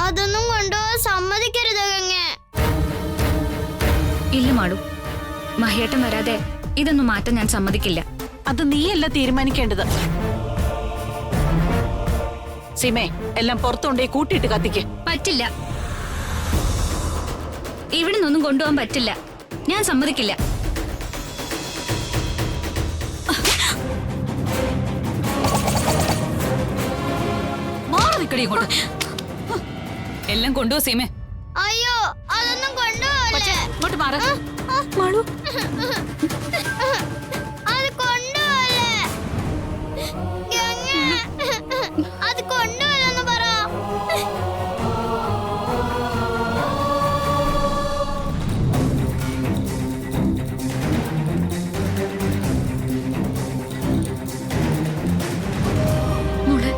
അതൊന്നും കൊണ്ടുപോകാൻ സമ്മതിക്കരുത് ഗംഗേ. ഇല്ല മാളു, മഹിയേട്ടൻ വരാതെ ഇതൊന്നും മാറ്റാൻ ഞാൻ സമ്മതിക്കില്ല. അത് നീയല്ല തീരുമാനിക്കേണ്ടത്. സീമേ, എല്ലാം പുറത്തുകൊണ്ടേ കൂട്ടിയിട്ട് കത്തിക്ക്. പറ്റില്ല, ഇവിടെ നിന്നൊന്നും കൊണ്ടുപോകാൻ പറ്റില്ല. ഞാൻ സമ്മതിക്കില്ല. മാറി നിക്കടി ഇങ്ങോട്ട്. എല്ലാം കൊണ്ടുപോ സീമേ. അയ്യോ, അതൊന്നും കൊണ്ടുപോകല്ലേ. ഇങ്ങോട്ട് മാറ. മാളു, അത് കൊണ്ടുപോകല്ലേ ഗംഗേ. അത് കൊണ്ടുപോകലെന്ന് പറ. മോളെ,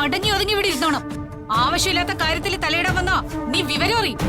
അടങ്ങി ഒതുങ്ങി ഇവിടെ ഇരുന്നോണം. ആവശ്യമില്ലാത്ത കാര്യത്തിൽ തലയിടാൻ വന്നോ നീ വിവരം അറിയും.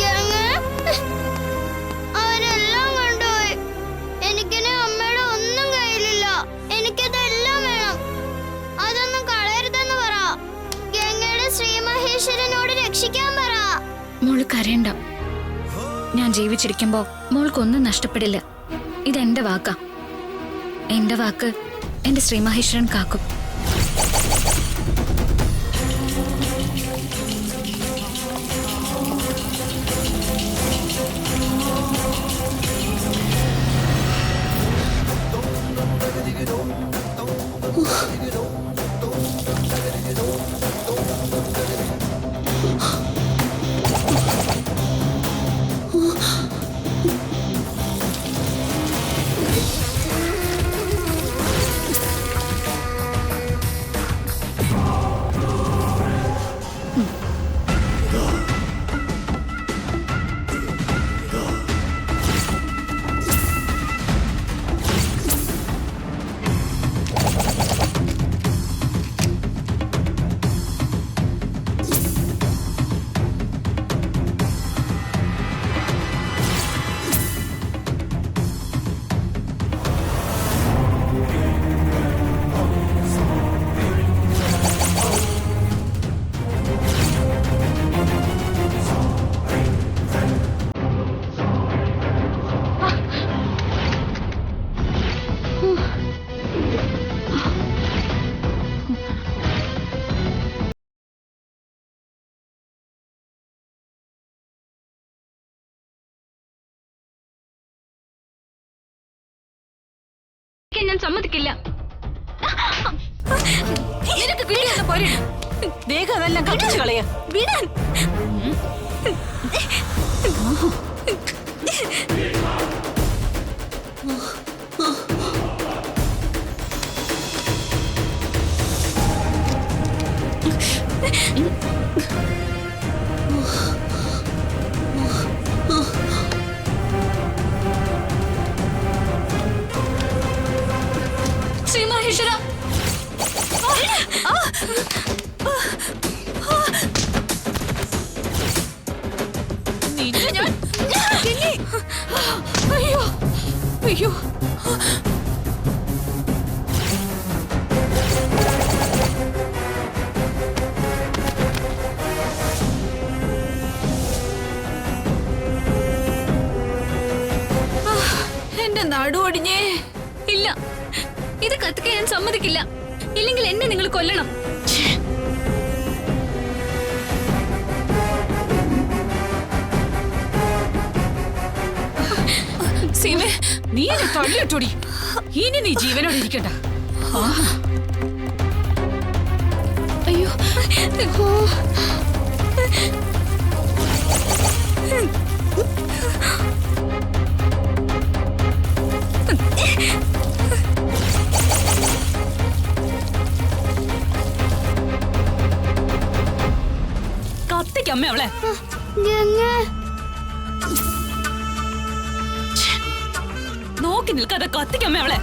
ഗംഗേ, അവരെല്ലാം കൊണ്ടുപോയി. എനിക്കിനി അമ്മയുടെ ഒന്നും കയ്യിലില്ല. എനിക്കിതെല്ലാം വേണം. അതൊന്നും കളയരുതെന്ന് പറ. ഗംഗയുടെ ശ്രീ മഹേശ്വരനോട് രക്ഷിക്കാൻ പറ. മോള് കരയണ്ട. ഞാൻ ജീവിച്ചിരിക്കുമ്പോ മോൾക്കൊന്നും നഷ്ടപ്പെടില്ല. ഇതെന്റെ വാക്കാ. എന്റെ വാക്ക് എന്റെ ശ്രീ മഹേശ്വരൻ കാക്കും. ഞാൻ സമ്മതിക്കില്ല. നിനക്ക് കിട്ടിയെന്ന് പോരെ. വേഗം അതെല്ലാം കത്തിച്ചു കളയ. വിടാൻ. ശ്രീ മഹേശ്വര, അയ്യോ അയ്യോ. നടുവൊടിഞ്ഞേ. ഇല്ല, ഇത് കത്തിക്കാൻ ഞാൻ സമ്മതിക്കില്ല. ഇല്ലെങ്കിൽ എന്നെ നിങ്ങൾ കൊല്ലണം. സീമേ, നീ എന്നെ തള്ളിയിട്ടോടി. ഇനി നീ ജീവനോടെ ഇരിക്കണ്ട. അയ്യോ, കത്തിക്കമ്മ അവളെ. ഗംഗേ, നോക്കി നിൽക്കാതെ കത്തിക്കമ്മ അവളെ.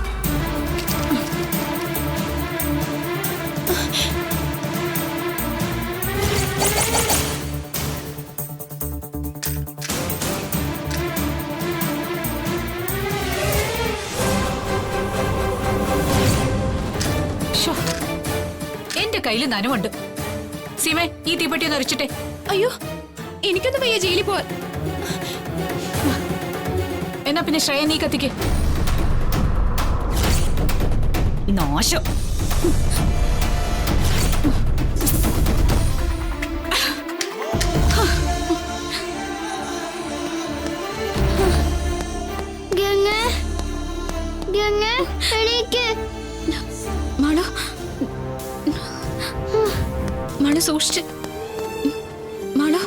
ശ്ശോ, എന്റെ കയ്യിൽ നനവുണ്ട്. സീമേ, ഈ തീപ്പെട്ടി ഒന്ന് അരിച്ചിട്ടെ. അയ്യോ, എനിക്കൊന്നും വയ്യ ജയിലിൽ പോവാൻ. എന്നാ പിന്നെ ശ്രേയ നീ കത്തിക്ക്. നാശം. ഗംഗേ, ഗംഗേ, എണീക്ക്. മാളു, മാളു സൂക്ഷിച്ച്. മാളു,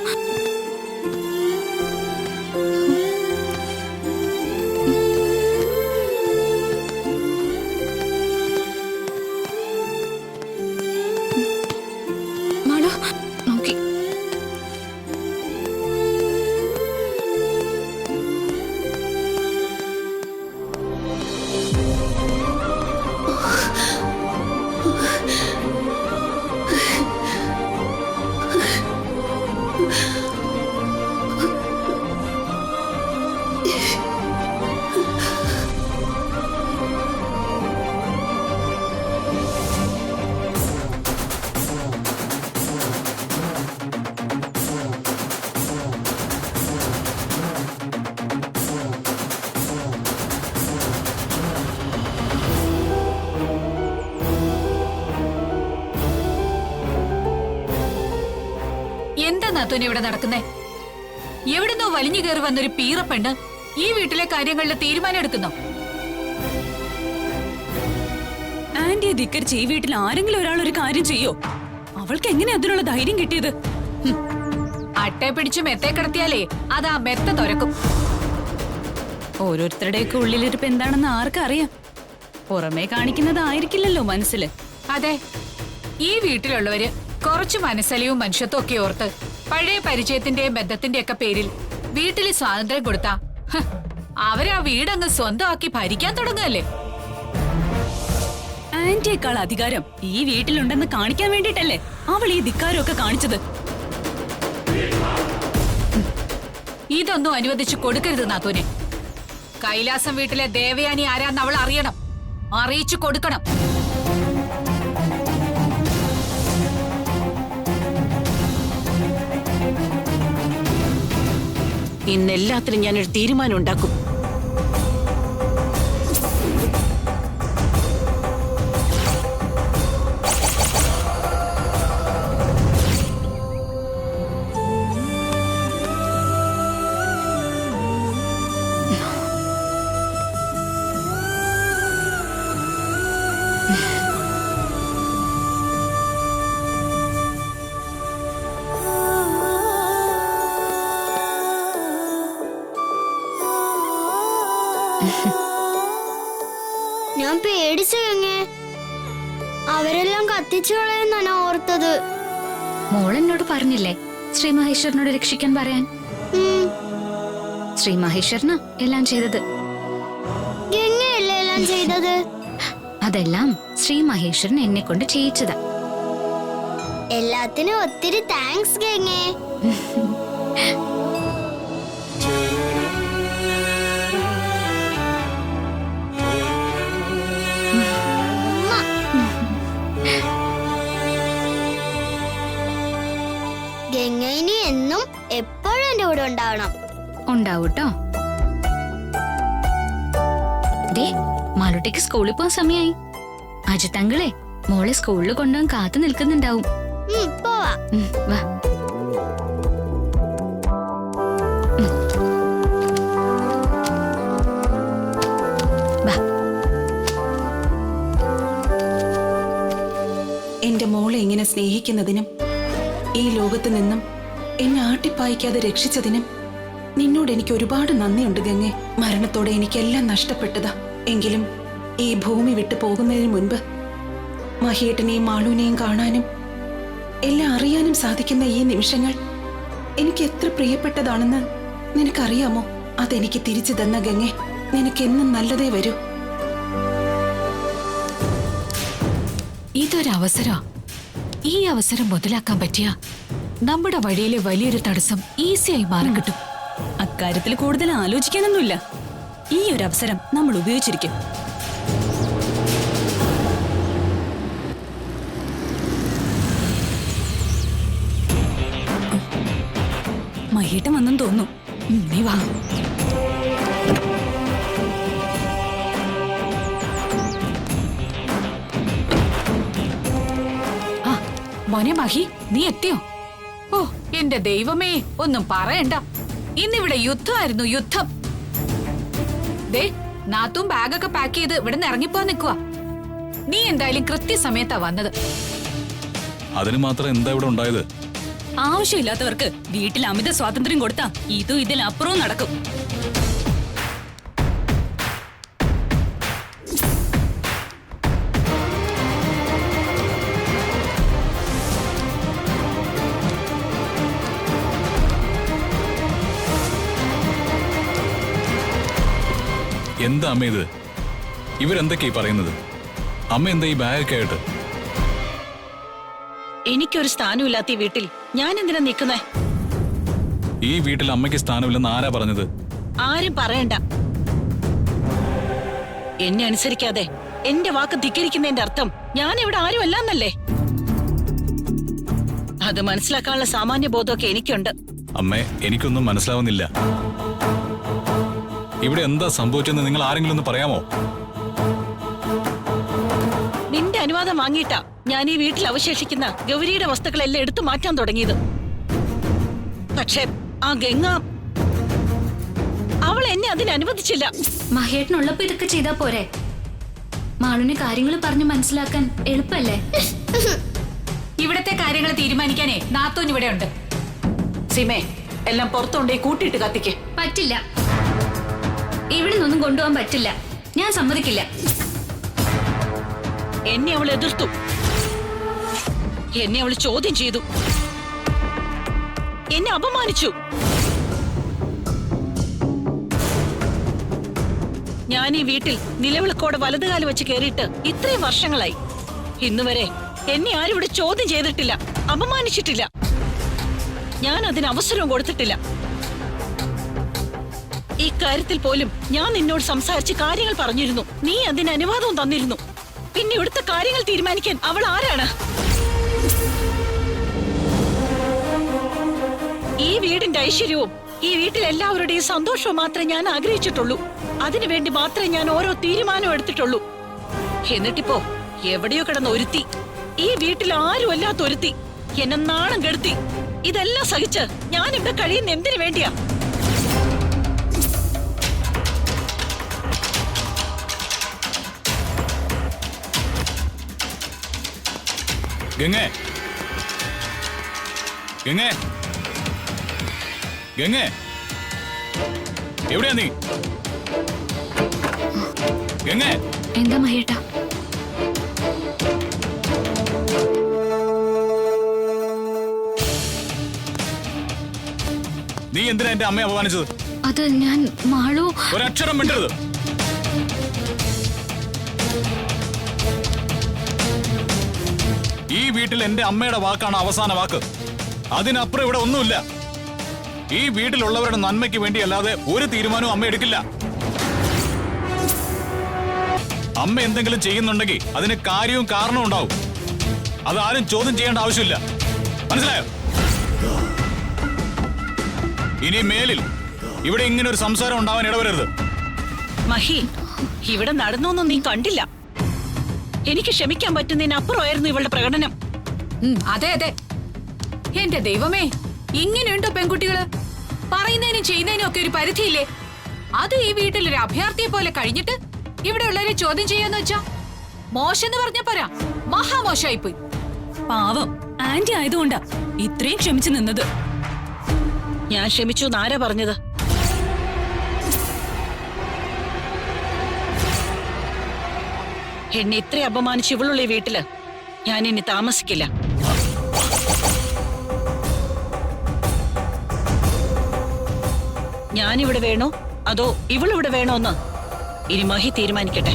മാളു നോക്കി. എന്താ നാത്തൂന് ഇവിടെ നടക്കുന്നേ? എവിടുന്നോ വലിഞ്ഞു കയറി വന്നൊരു പീറപ്പെണ്ണ് ഈ വീട്ടിലെ കാര്യങ്ങളിൽ തീരുമാനം എടുക്കുന്നോ? ആന്റിയെ ധിക്കരിച്ച് ഈ വീട്ടിൽ ആരെങ്കിലും ഒരാൾ ഒരു കാര്യം ചെയ്യോ? അവൾക്ക് എങ്ങനെ അതിനുള്ള ധൈര്യം കിട്ടിയത്? അട്ടെ പിടിച്ചു മെത്തെ കിടത്തിയാലേ അതാ മെത്ത തുരക്കും. ഓരോരുത്തരുടെയൊക്കെ ഉള്ളിലിരിപ്പ് എന്താണെന്ന് ആർക്കറിയാം? പുറമേ കാണിക്കുന്നതായിരിക്കില്ലല്ലോ മനസ്സില്. അതെ, ഈ വീട്ടിലുള്ളവര് കുറച്ചു മനസ്സലിയും മനുഷ്യത്വം ഒക്കെ ഓർത്ത് പഴയ പരിചയത്തിന്റെയും ബന്ധത്തിന്റെയും ഒക്കെ പേരിൽ വീട്ടിൽ സ്വാതന്ത്ര്യം കൊടുത്താ അവരാ വീടങ്ങ് സ്വന്തമാക്കി ഭരിക്കാൻ തുടങ്ങുകയല്ലേ? ആന്റിയേക്കാൾ അധികാരം ഈ വീട്ടിലുണ്ടെന്ന് കാണിക്കാൻ വേണ്ടിട്ടല്ലേ അവൾ ഈ ധിക്കാരമൊക്കെ കാണിച്ചത്? ഇതൊന്നും അനുവദിച്ചു കൊടുക്കരുത് നാത്തൂനെ. കൈലാസം വീട്ടിലെ ദേവയാനി ആരാന്ന് അവൾ അറിയണം, അറിയിച്ചു കൊടുക്കണം. ഇന്നെല്ലാത്തിനും ഞാനൊരു തീരുമാനം ഉണ്ടാക്കും. ഞാൻ പേടിച്ചു ഗംഗേ. അവരെല്ലാം കത്തിച്ചു കളയെന്നാണ് ഓർത്തത്. മോൾ എന്നോട് പറഞ്ഞില്ലേ ശ്രീ മഹേശ്വരനോട് രക്ഷിക്കാൻ പറയാൻ? ശ്രീ മഹേശ്വരനാ എല്ലാം ചെയ്തത്. ഗംഗയല്ലേ എല്ലാം ചെയ്തത്? അതെല്ലാം ശ്രീ മഹേശ്വരൻ എന്നെ കൊണ്ട് ചെയ്യിച്ചതാ. എല്ലാത്തിനും ഒത്തിരി താങ്ക്സ് ഗംഗേ. ഗംഗ ഇനി എന്നും എപ്പോഴും എന്റെ കൂടെ ഉണ്ടാവണം. ഉണ്ടാവൂട്ടോ. ദേ മാളുട്ടിക്ക് സ്കൂളിൽ പോകാൻ സമയായി. അജിത്തങ്കിളെ മോളെ സ്കൂളിൽ കൊണ്ടുപോകാൻ കാത്തു നിൽക്കുന്നുണ്ടാവും. പോവാ. വാ. വാ. എന്റെ മോളെ ഇങ്ങനെ സ്നേഹിക്കുന്നതിനും ഈ ലോകത്ത് നിന്നും എന്നെ ആട്ടിപ്പായിക്കാതെ രക്ഷിച്ചതിനും നിന്നോട് എനിക്ക് ഒരുപാട് നന്ദിയുണ്ട് ഗംഗെ. മരണത്തോടെ എനിക്കെല്ലാം നഷ്ടപ്പെട്ടതാ. എങ്കിലും ഈ ഭൂമി വിട്ടു പോകുന്നതിന് മുൻപ് മഹിയേട്ടനെയും മാളൂനെയും കാണാനും എല്ലാം അറിയാനും സാധിക്കുന്ന ഈ നിമിഷങ്ങൾ എനിക്ക് എത്ര പ്രിയപ്പെട്ടതാണെന്ന് നിനക്കറിയാമോ? അതെനിക്ക് തിരിച്ചു തന്ന ഗംഗെ, നിനക്കെന്നും നല്ലതേ വരൂ. ഇതൊരവസരാ. ഈ അവസരം മുതലാക്കാൻ പറ്റിയ നമ്മുടെ വഴിയിലെ വലിയൊരു തടസ്സം ഈസിയായി മാറിക്കിട്ടും. അക്കാര്യത്തിൽ കൂടുതൽ ആലോചിക്കാനൊന്നുമില്ല. ഈ ഒരു അവസരം നമ്മൾ ഉപയോഗിച്ചിരിക്കും. മഹിയേട്ടൻ വന്നെന്ന് തോന്നുന്നു. നീ വാ. ആ മോനെ മഹി, നീ എത്തിയോ? ഓ എന്റെ ദൈവമേ, ഒന്നും പറയണ്ട. ഇന്നിവിടെ യുദ്ധമായിരുന്നു, യുദ്ധം. ദേ നാത്തും ബാഗൊക്കെ പാക്ക് ചെയ്ത് ഇവിടെ നിന്ന് ഇറങ്ങിപ്പോ നിൽക്കുക. നീ എന്തായാലും കൃത്യസമയത്താ വന്നത്. അതിന് മാത്രം എന്താ ഇവിടെ ഉണ്ടായത്? ആവശ്യമില്ലാത്തവർക്ക് വീട്ടിൽ അമിത സ്വാതന്ത്ര്യം കൊടുത്താ ഇതും ഇതിലപ്പുറവും നടക്കും. എന്താ അമ്മ ഇത്? ഇവരെന്തൊക്കെയായി പറയുന്നത്? അമ്മ എന്താ ഈ ബാഗൊക്കെ ആയിട്ട്? എനിക്കൊരു സ്ഥാനമില്ലാത്ത ഈ വീട്ടിൽ ഞാൻ എന്തിനാ നിൽക്കുന്നേ? ഈ വീട്ടിൽ അമ്മയ്ക്ക് സ്ഥാനമില്ലെന്ന് ആരാ പറഞ്ഞത്? ആരും പറയണ്ട. എന്നെ അനുസരിക്കാതെ എന്റെ വാക്ക് ധിക്കരിക്കുന്നതിന്റെ അർത്ഥം ഞാൻ ഇവിടെ ആരും അല്ലാന്നല്ലേ? അത് മനസ്സിലാക്കാനുള്ള സാമാന്യ ബോധമൊക്കെ എനിക്കുണ്ട്. അമ്മേ, എനിക്കൊന്നും മനസ്സിലാവുന്നില്ല. ഇവിടെ എന്താ സംഭവിച്ചെന്ന് നിങ്ങൾ ആരെങ്കിലും ഒന്ന് പറയാമോ? നിന്റെ അനുവാദം വാങ്ങിയിട്ടാ ഞാൻ ഈ വീട്ടിൽ അവശേഷിക്കുന്ന ഗൗരിയുടെ വസ്തുക്കളെല്ലാം എടുത്തു മാറ്റാൻ തുടങ്ങിയത്. പക്ഷേ ആ ഗംഗ, അവൾ എന്നെ അതിന് അനുവദിച്ചില്ല. മഹേട്ടനുള്ളപ്പോ ഇതൊക്കെ ചെയ്താ പോരെ? മാളുവിന് കാര്യങ്ങൾ പറഞ്ഞു മനസ്സിലാക്കാൻ എളുപ്പല്ലേ? ഇവിടത്തെ കാര്യങ്ങൾ തീരുമാനിക്കാനേ നാത്തൂൻ ഇവിടെ ഉണ്ട്. സീമേ, എല്ലാം പുറത്തുകൊണ്ടേ കൂട്ടിയിട്ട് കത്തിക്ക്. പറ്റില്ല. ഇവിടെ നിന്നൊന്നും കൊണ്ടുപോകാൻ പറ്റില്ല. ഞാൻ സമ്മതിക്കില്ല. എന്നെ അവൾ എതിർത്തു. എന്നെ അവൾ ചോദ്യം ചെയ്തു. എന്നെ അപമാനിച്ചു. ഞാൻ ഈ വീട്ടിൽ നിലവിളക്കോടെ വലതുകാലം വെച്ച് കയറിയിട്ട് ഇത്രയും വർഷങ്ങളായി. ഇന്നുവരെ എന്നെ ആരും ഇവിടെ ചോദ്യം ചെയ്തിട്ടില്ല, അപമാനിച്ചിട്ടില്ല. ഞാൻ അതിന് അവസരവും കൊടുത്തിട്ടില്ല. ഈ കാര്യത്തിൽ പോലും ഞാൻ നിന്നോട് സംസാരിച്ച് കാര്യങ്ങൾ പറഞ്ഞിരുന്നു. നീ അതിന് അനുവാദവും തന്നിരുന്നു. പിന്നെ ഇവിടുത്തെ കാര്യങ്ങൾ തീരുമാനിക്കാൻ അവൾ ആരാണ്? ഈ വീടിന്റെ ഐശ്വര്യവും ഈ വീട്ടിൽ എല്ലാവരുടെയും സന്തോഷവും മാത്രമേ ഞാൻ ആഗ്രഹിച്ചിട്ടുള്ളൂ. അതിനുവേണ്ടി മാത്രമേ ഞാൻ ഓരോ തീരുമാനവും എടുത്തിട്ടുള്ളൂ. എന്നിട്ടിപ്പോ എവിടെയോ കിടന്ന് ഒരുത്തി, ഈ വീട്ടിൽ ആരും അല്ലാത്ത ഒരുത്തി എന്നെ നാണം കെടുത്തി. ഇതെല്ലാം സഹിച്ച് ഞാൻ ഇവിടെ കഴിയുന്ന എന്തിനു വേണ്ടിയാ? ഗംഗേ, ഗംഗേ, ഗംഗേ, എവിടെയാ നീ? ഗംഗേ, എന്താ മഹേട്ടാ? നീ എന്തിനാ എന്റെ അമ്മയെ അപമാനിച്ചത്? അത് ഞാൻ മാളു. ഒരക്ഷരം മിണ്ടരുത്. ഈ വീട്ടിൽ എന്റെ അമ്മയുടെ വാക്കാണ് അവസാന വാക്ക്. അതിനപ്പുറം ഇവിടെ ഒന്നുമില്ല. ഈ വീട്ടിലുള്ളവരുടെ നന്മയ്ക്ക് വേണ്ടിയല്ലാതെ ഒരു തീരുമാനവും അമ്മ എടുക്കില്ല. അമ്മ എന്തെങ്കിലും ചെയ്യുന്നുണ്ടെങ്കിൽ അതിന് കാര്യവും കാരണവും ഉണ്ടാവും. അതാരും ചോദ്യം ചെയ്യേണ്ട ആവശ്യമില്ല. മനസ്സിലായോ? ഇനി മേലിൽ ഇവിടെ ഇങ്ങനെ ഒരു സംസാരം ഉണ്ടാവാൻ ഇടവരരുത്. മഹി, ഇവിടെ നടന്നൊന്നും നീ കണ്ടില്ല. എനിക്ക് ക്ഷമിക്കാൻ പറ്റുന്നതിനപ്പുറമായിരുന്നു ഇവളുടെ പ്രകടനം. അതെ അതെ. എന്റെ ദൈവമേ, ഇങ്ങനെയുണ്ടോ പെൺകുട്ടികള്? പറയുന്നതിനും ചെയ്യുന്നതിനും ഒക്കെ ഒരു പരിധിയില്ലേ? അത് ഈ വീട്ടിൽ ഒരു അഭയാർത്ഥിയെ പോലെ കഴിഞ്ഞിട്ട് ഇവിടെ ഉള്ളവരെ ചോദ്യം ചെയ്യാന്ന് വെച്ചാ മോശം എന്ന് പറഞ്ഞ പോരാ, മഹാമോശമായിപ്പോയി. പാവം ആന്റി ആയതുകൊണ്ടാ ഇത്രയും ക്ഷമിച്ചു നിന്നത്. ഞാൻ ക്ഷമിച്ചു എന്നാരാ പറഞ്ഞത്? എന്നെ ഇത്ര അപമാനിച്ച് ഇവളുള്ള ഈ വീട്ടില് ഞാൻ ഇനി താമസിക്കില്ല. ഞാനിവിടെ വേണോ അതോ ഇവളിവിടെ വേണോ എന്ന് ഇനി മഹി തീരുമാനിക്കട്ടെ.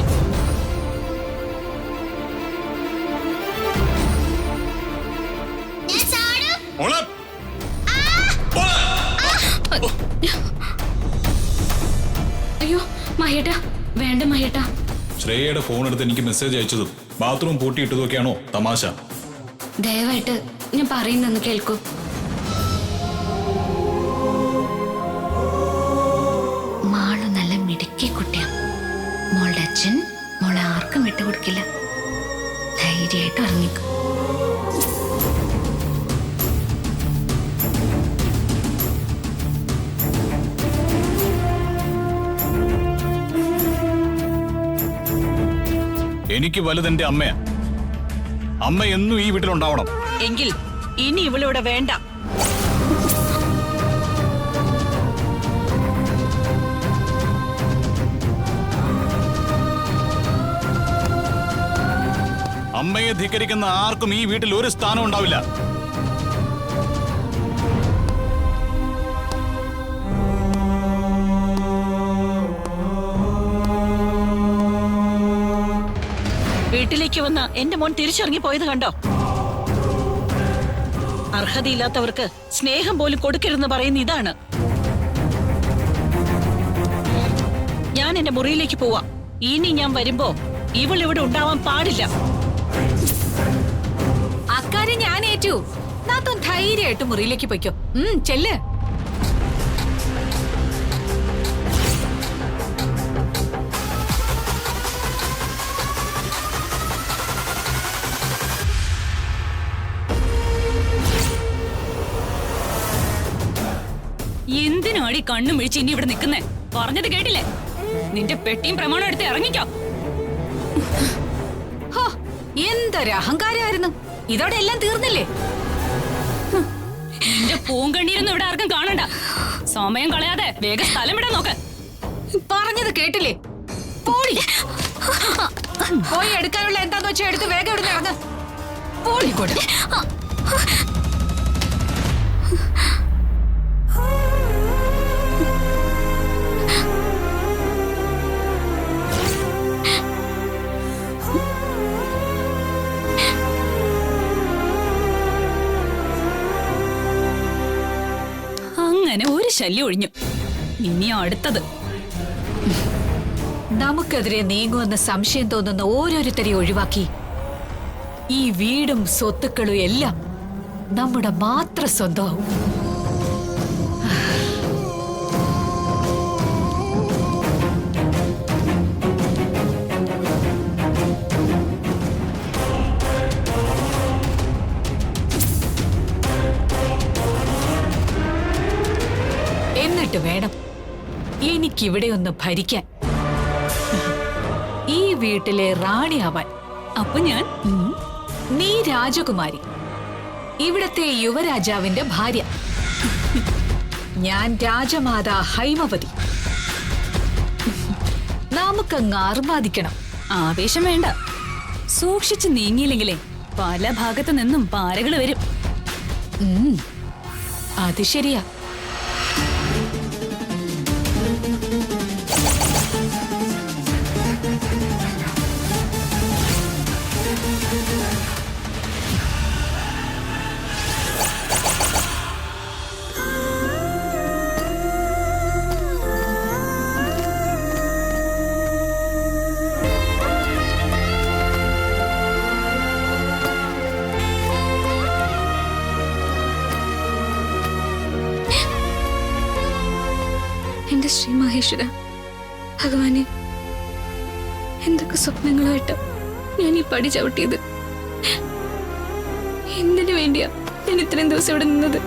മോളെ, അയ്യോ മഹേട്ടാ, വേണ്ട മഹേട്ടാ. ശ്രേയയുടെ ഫോൺ എടുത്ത് എനിക്ക് മെസ്സേജ് അയച്ചതും ബാത്റൂം പൂട്ടിയിട്ടതൊക്കെയാണോ തമാശ? ദയവായിട്ട് ഞാൻ പറയുന്നൊന്ന് കേൾക്കൂ. മാളു നല്ല മിടുക്കി കുട്ടിയാ. മോളുടെ അച്ഛൻ മോളെ ആർക്കും വിട്ടുകൊടുക്കില്ല. ധൈര്യമായിട്ട് ഇറങ്ങിക്കോ. എനിക്ക് വലുതെന്റെ അമ്മയാ. അമ്മ എന്നും ഈ വീട്ടിലുണ്ടാവണം. എങ്കിൽ ഇനി ഇവളിവിടെ വേണ്ട. അമ്മയെ ധിക്കരിക്കുന്ന ആർക്കും ഈ വീട്ടിൽ ഒരു സ്ഥാനം ഉണ്ടാവില്ല. വീട്ടിലേക്ക് വന്ന എന്റെ മോൻ തിരിച്ചിറങ്ങി പോയത് കണ്ടോ? അർഹതയില്ലാത്തവർക്ക് സ്നേഹം പോലും കൊടുക്കരുതെന്ന് പറയുന്ന ഇതാണ്. ഞാൻ എന്റെ മുറിയിലേക്ക് പോവാ. ഇനി ഞാൻ വരുമ്പോ ഇവൾ ഇവിടെ ഉണ്ടാവാൻ പാടില്ല. അക്കാര്യം ഞാൻ ഏറ്റു. നാത്തോൻ ധൈര്യമായിട്ട് മുറിയിലേക്ക് പൊയ്ക്കോ. ചെല്ല്. എന്തിനാടി കണ്ണും മിഴിച്ച് ഇനി ഇവിടെ നിൽക്കുന്നേ? പറഞ്ഞത് കേട്ടില്ലേ? നിന്റെ പെട്ടിയും പ്രമാണം എടുത്ത് ഇറങ്ങിക്കോ. ഹോ, എന്തൊരു അഹങ്കാരമായിരുന്നു. ഇതോടെ എല്ലാം തീർന്നില്ലേ? നിന്റെ പൂങ്കണ്ണീരൊന്നും ഇവിടെ ആർക്കും കാണണ്ട. സമയം കളയാതെ വേഗം സ്ഥലം വിടാൻ നോക്ക്. പറഞ്ഞത് കേട്ടില്ലേ? പോടി. പോയി എടുക്കാനുള്ള എന്താന്ന് വെച്ചാൽ എടുത്ത് വേഗം ഇവിടുന്ന് ഇറങ്ങ്. പോളിക്കോട്ടെ. അങ്ങനെ ഒരു ശല്യം ഒഴിഞ്ഞു. ഇനി അടുത്തത്. നമുക്കെതിരെ നീങ്ങുമെന്ന് സംശയം തോന്നുന്ന ഓരോരുത്തരെ ഒഴിവാക്കി ഈ വീടും സ്വത്തുക്കളും എല്ലാം നമ്മുടെ മാത്രം സ്വന്തമാവും. എന്നിട്ട് വേണം എനിക്കിവിടെ ഒന്ന് ഭരിക്കാൻ, ഈ വീട്ടിലെ റാണിയാവാൻ. അപ്പൊ ഞാൻ നീ രാജകുമാരി, ഇവിടത്തെ യുവരാജാവിന്റെ ഭാര്യ. ഞാൻ രാജമാതാ ഹൈമവതി. നമുക്കങ്ങ് ആർമാദിക്കണം. ആവേശം വേണ്ട. സൂക്ഷിച്ച് നീങ്ങിയില്ലെങ്കിലേ പല ഭാഗത്തു നിന്നും പാരകള് വരും. അത് ശരിയാ. എന്റെ ശ്രീ മഹേശ്വര ഭഗവാനെ, എന്തൊക്കെ സ്വപ്നങ്ങളായിട്ട് ഞാൻ ഈ പടി ചവിട്ടിയത്. എന്തിനു വേണ്ടിയാ ഞാൻ ഇത്രയും ദിവസം ഇവിടെ നിന്നത്?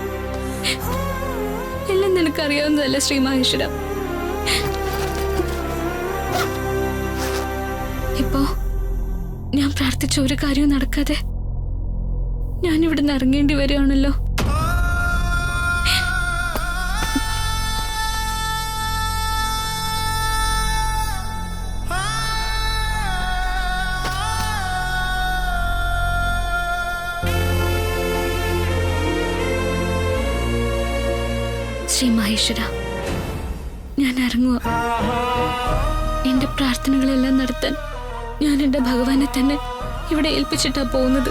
എല്ലാം നിനക്കറിയാവുന്നതല്ല ശ്രീ മഹേശ്വര. ഇപ്പോ ഞാൻ പ്രാർത്ഥിച്ച ഒരു കാര്യവും നടക്കാതെ ഞാൻ ഇവിടുന്ന് ഇറങ്ങേണ്ടി വരികയാണല്ലോ. ശ്രീ മഹേശ്വര, ഞാൻ ഇറങ്ങുക. എന്റെ പ്രാർത്ഥനകളെല്ലാം നടത്താൻ ഞാൻ എന്റെ ഭഗവാനെ തന്നെ ഇവിടെ ഏൽപ്പിച്ചിട്ടാ പോകുന്നത്.